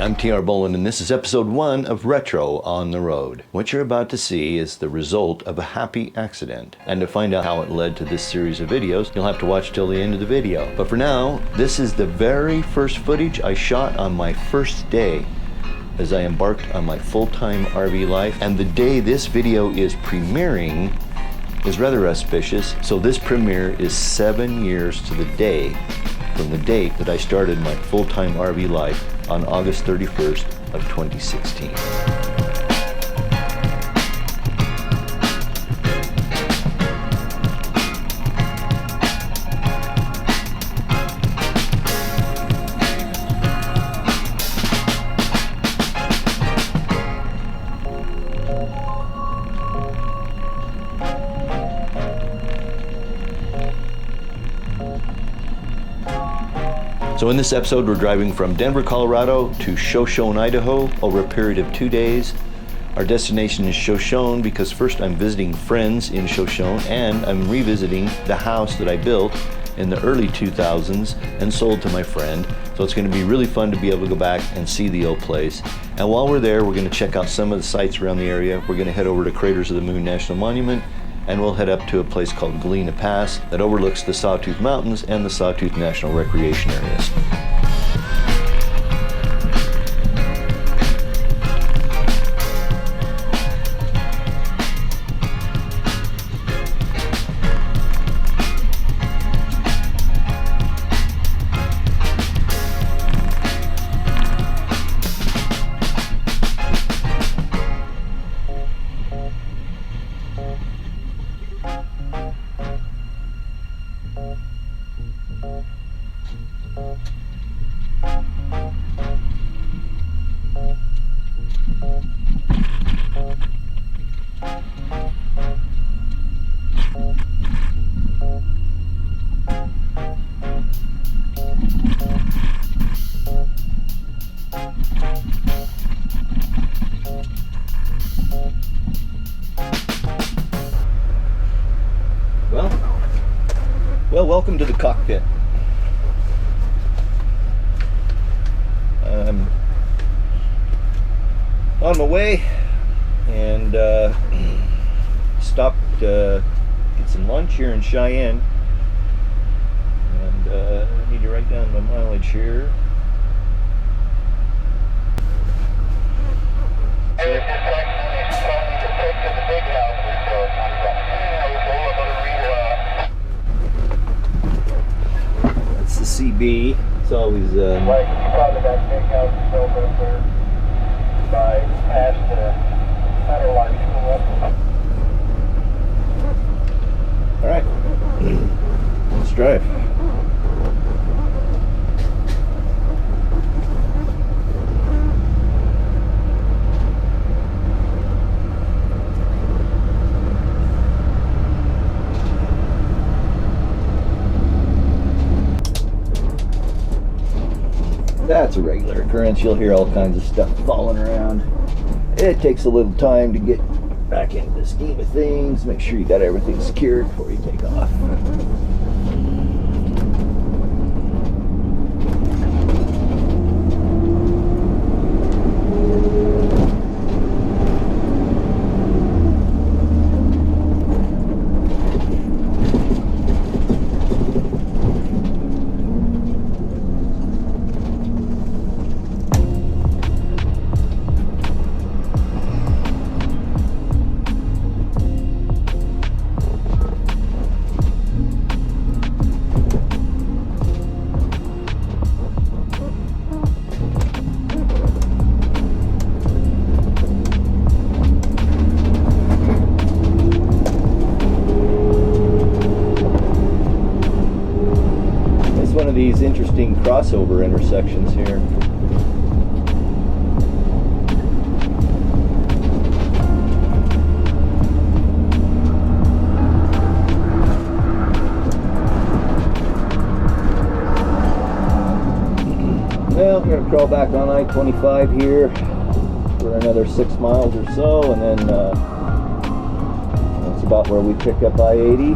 I'm T.R. Boland, and this is episode 1 of Retro on the Road. What you're about to see is the result of a happy accident. And to find out how it led to this series of videos, you'll have to watch till the end of the video. But for now, this is the very first footage I shot on my first day as I embarked on my full-time RV life. And the day this video is premiering is rather auspicious. So this premiere is 7 years to the day from the date that I started my full-time RV life on August 31st of 2016. So in this episode, we're driving from Denver, Colorado to Shoshone, Idaho over a period of 2 days. Our destination is Shoshone because first I'm visiting friends in Shoshone and I'm revisiting the house that I built in the early 2000s and sold to my friend. So it's going to be really fun to be able to go back and see the old place. And while we're there, we're going to check out some of the sites around the area. We're going to head over to Craters of the Moon National Monument, and we'll head up to a place called Galena Pass that overlooks the Sawtooth Mountains and the Sawtooth National Recreation Areas. Well, welcome to the cockpit. I'm on my way and stopped to get some lunch here in Cheyenne, and I need to write down my mileage here. CB. It's always right, you probably that big house is over there by past the satellite school. All right, let's drive. That's a regular occurrence. You'll hear all kinds of stuff falling around. It takes a little time to get back into the scheme of things. Make sure you got everything secured before you take off. These interesting crossover intersections here. Well, we're going to crawl back on I-25 here for another 6 miles or so, and then that's about where we pick up I-80.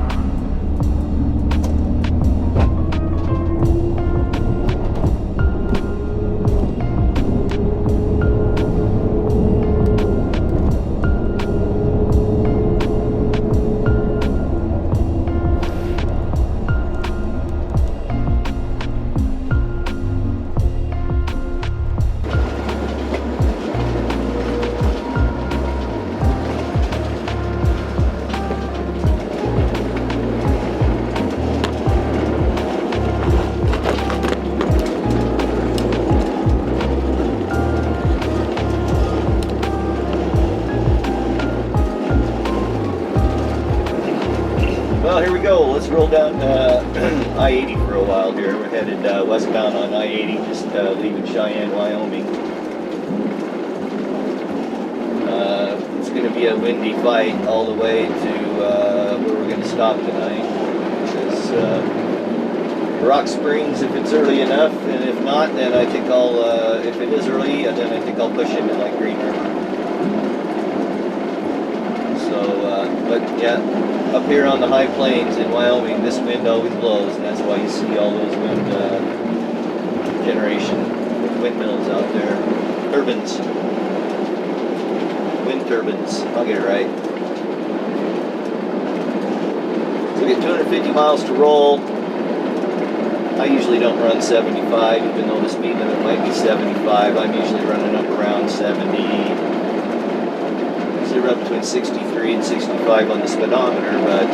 I-80 for a while here. We're headed westbound on I-80, just leaving Cheyenne, Wyoming. It's going to be a windy fight all the way to where we're going to stop tonight. This is Rock Springs if it's early enough, and if not, then I think I'll, if it is early, then I think I'll push into like Green River. So, but yeah, up here on the high plains in Wyoming, this wind always blows, and that's why you see all those wind generation windmills out there. Turbines. Wind turbines. I'll get it right. So we get 250 miles to roll. I usually don't run 75, even though the speed limit might be 75. I'm usually running up around 70. Usually run between 63 and 65 on the speedometer, but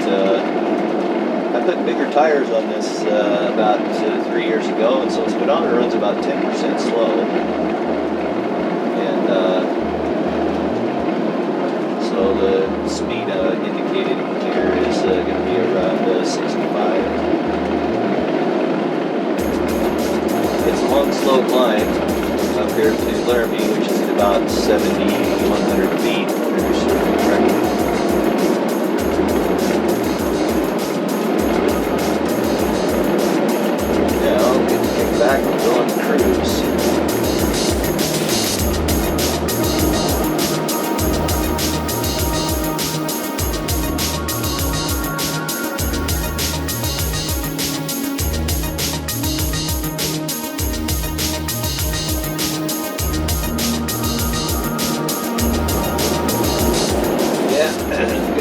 I put bigger tires on this about 3 years ago, and so the speedometer runs about 10% slow. And so the speed indicated here is going to be around 65. It's a long, slow climb up here to Laramie, which is at about 7,100 feet. There's certainly correct. Yeah, I'll get to kick back and go on the cruise.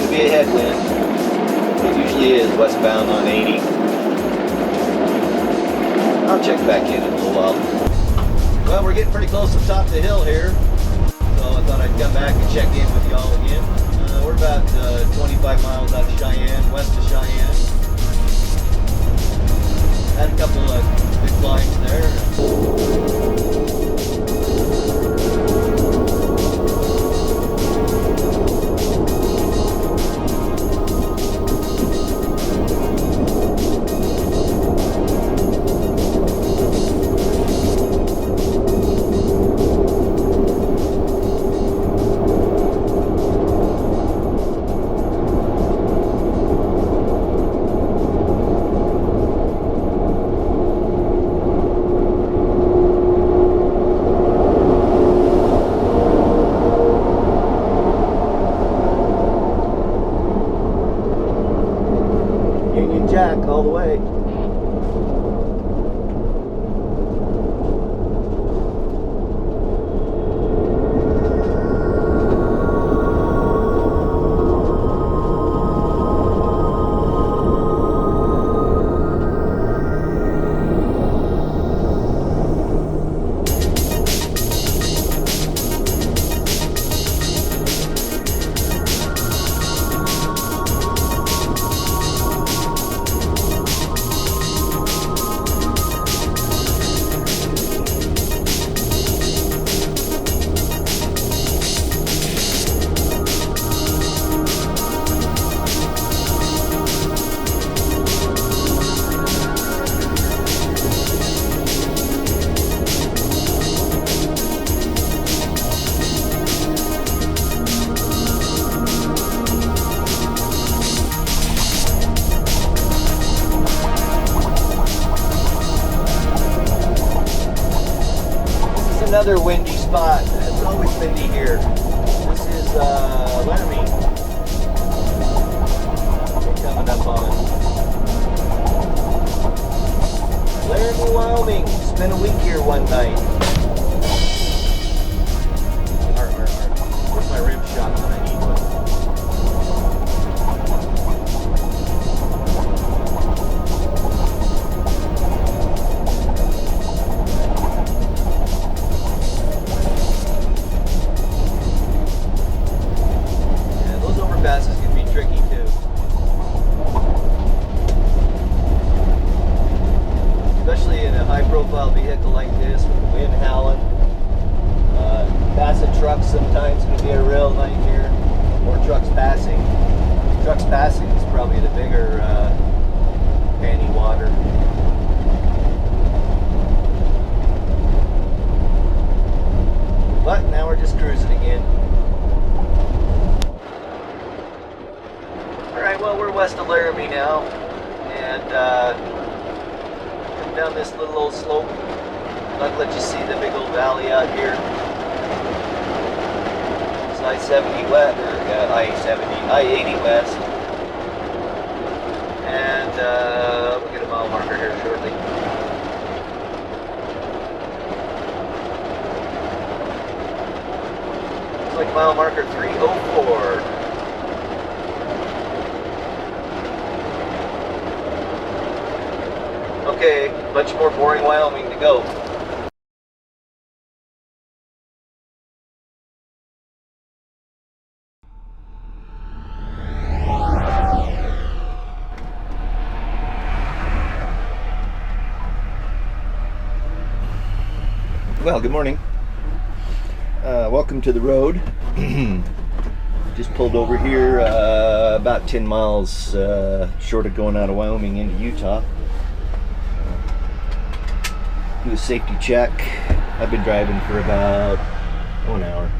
A headwind. It usually is westbound on 80. I'll check back in a little while. Well, we're getting pretty close to the top of the hill here, so I thought I'd come back and check in with y'all again. We're about 25 miles out of Cheyenne, west of Cheyenne. Had a couple of big climbs there. Jack all the way. Another windy spot. It's always windy here. This is Laramie. We're coming up on Laramie, Wyoming. Spent a week here one night. Where's my rim shot when I need one? Passes can be tricky too. Especially in a high-profile vehicle like this with the wind howling. Passing trucks sometimes can be a real nightmare. Or trucks passing. Trucks passing is probably the bigger panty water. But now we're just cruising again. Alright, well, we're west of Laramie now, and come down this little old slope. I'll let you see the big old valley out here. It's I-70 west, or I-80 west. And we'll get a mile marker here shortly. Looks like mile marker 304. Okay, bunch more boring Wyoming to go. Well, good morning. Welcome to the road. Just pulled over here about 10 miles short of going out of Wyoming into Utah. Do a safety check. I've been driving for about an hour.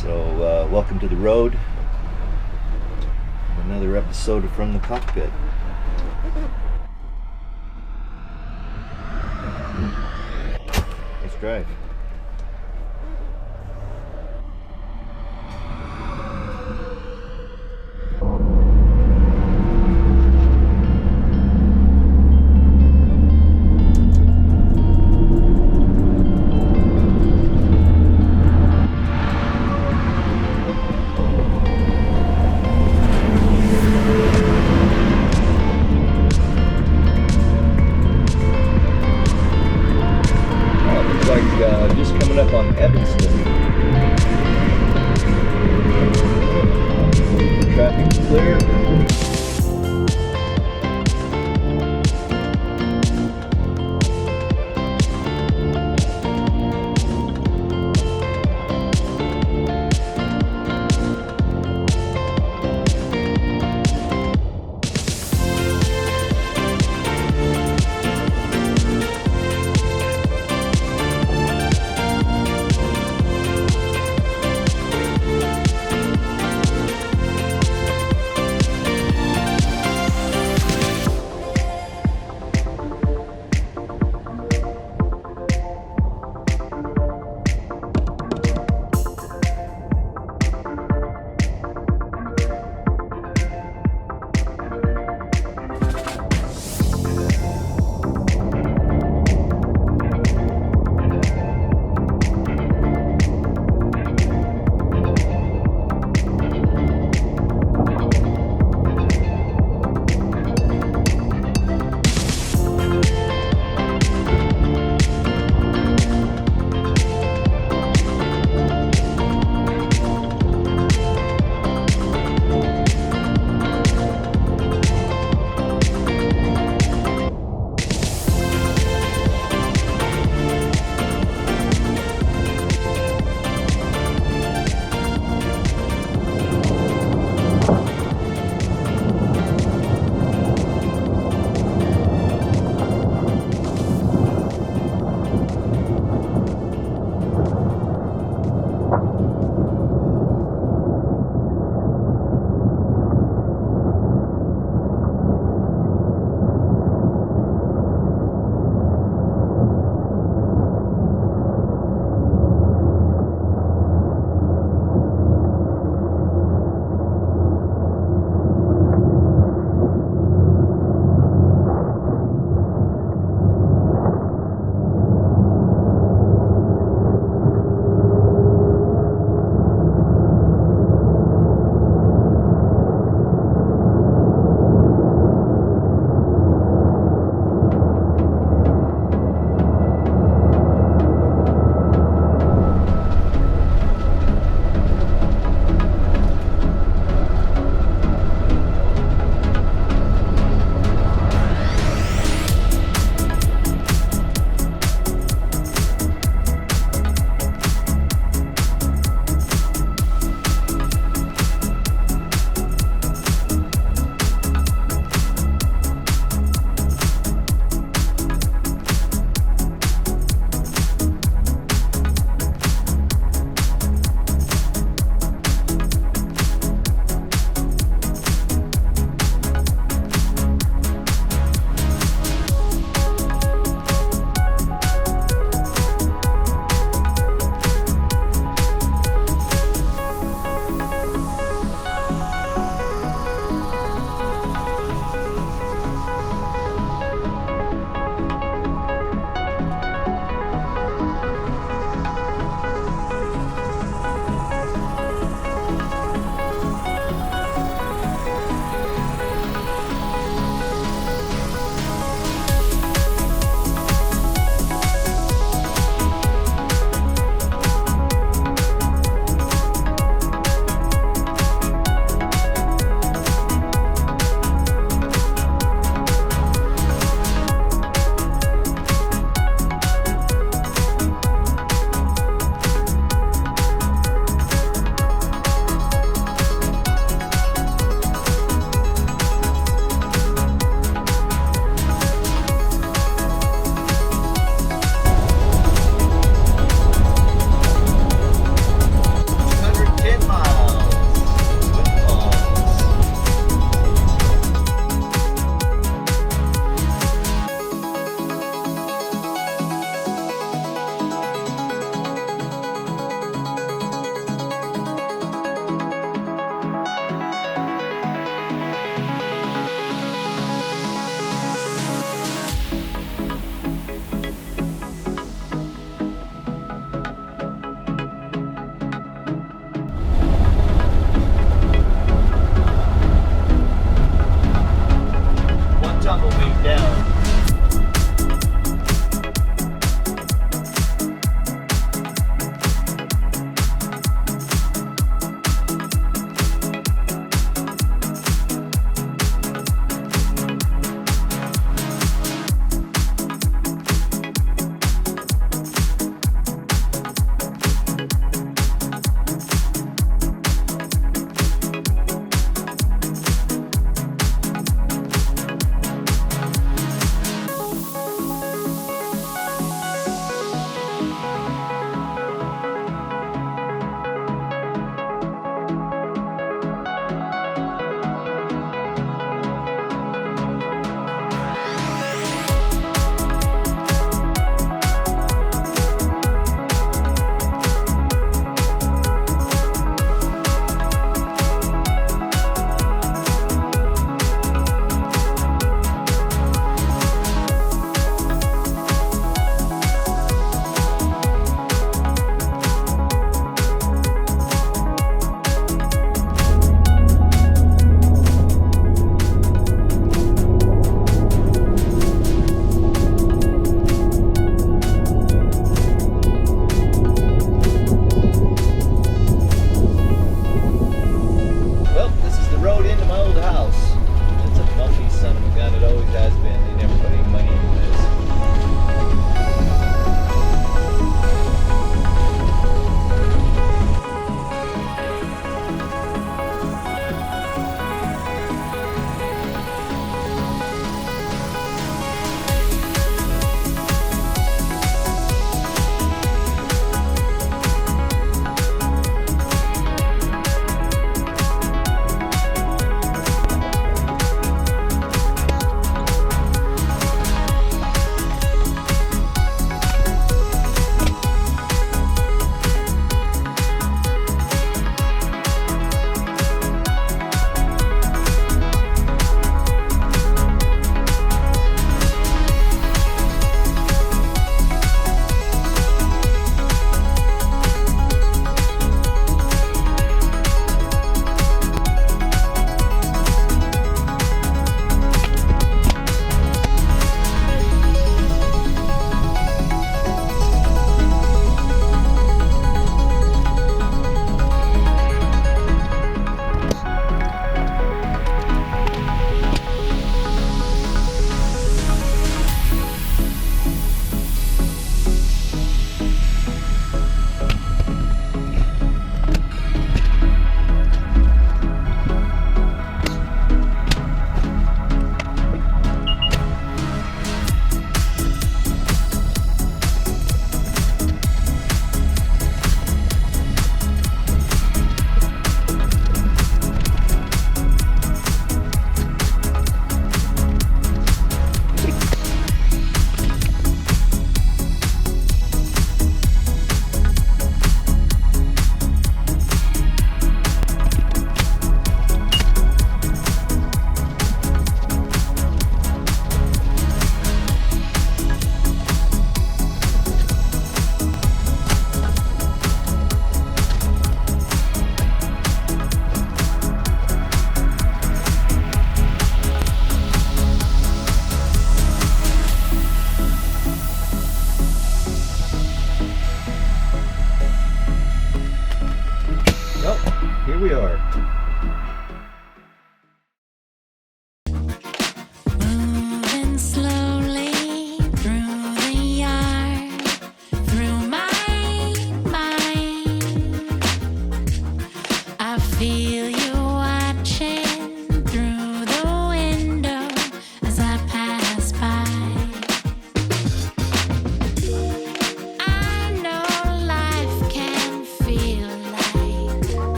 So welcome to the road. Another episode of From the Cockpit. Let's drive.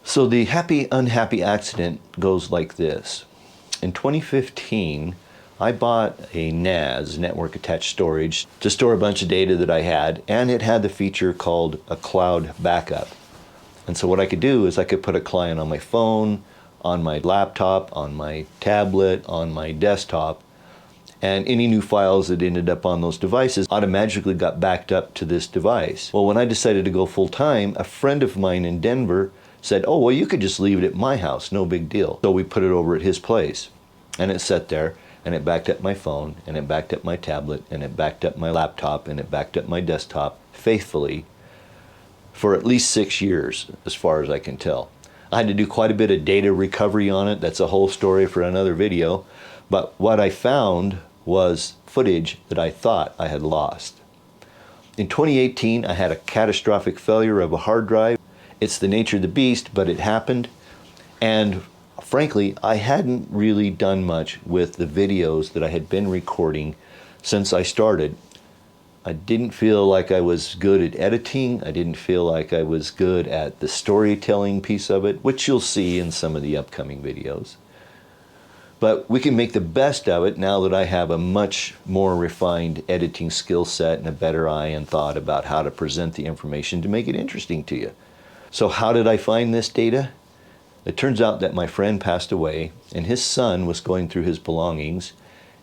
So the happy, unhappy accident goes like this. In 2015, I bought a NAS, network attached storage, to store a bunch of data that I had, and it had the feature called a cloud backup. And so what I could do is I could put a client on my phone, on my laptop, on my tablet, on my desktop, and any new files that ended up on those devices automatically got backed up to this device. Well, when I decided to go full time, a friend of mine in Denver said, oh, well, you could just leave it at my house, no big deal. So we put it over at his place, and it sat there, and it backed up my phone, and it backed up my tablet, and it backed up my laptop, and it backed up my desktop faithfully for at least 6 years, as far as I can tell. I had to do quite a bit of data recovery on it. That's a whole story for another video. But what I found was footage that I thought I had lost. In 2018, I had a catastrophic failure of a hard drive. It's the nature of the beast, but it happened. And frankly, I hadn't really done much with the videos that I had been recording since I started. I didn't feel like I was good at editing. I didn't feel like I was good at the storytelling piece of it, which you'll see in some of the upcoming videos. But we can make the best of it now that I have a much more refined editing skill set and a better eye and thought about how to present the information to make it interesting to you. So how did I find this data? It turns out that my friend passed away and his son was going through his belongings,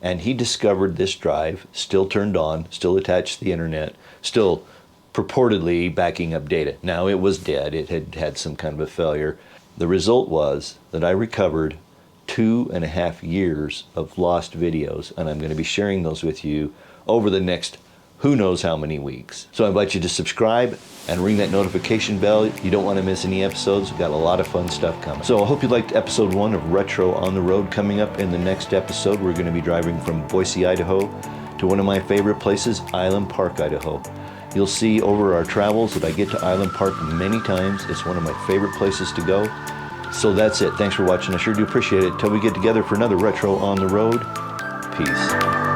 and he discovered this drive, still turned on, still attached to the internet, still purportedly backing up data. Now it was dead, it had had some kind of a failure. The result was that I recovered 2.5 years of lost videos, and I'm going to be sharing those with you over the next who knows how many weeks. So I invite you to subscribe and ring that notification bell. You don't want to miss any episodes. We've got a lot of fun stuff coming. So I hope you liked episode 1 of Retro on the Road. Coming up in the next episode, we're going to be driving from Boise, Idaho to one of my favorite places, Island Park, Idaho. You'll see over our travels that I get to Island Park many times. It's one of my favorite places to go. So that's it. Thanks for watching. I sure do appreciate it. Till we get together for another Retro on the Road. Peace.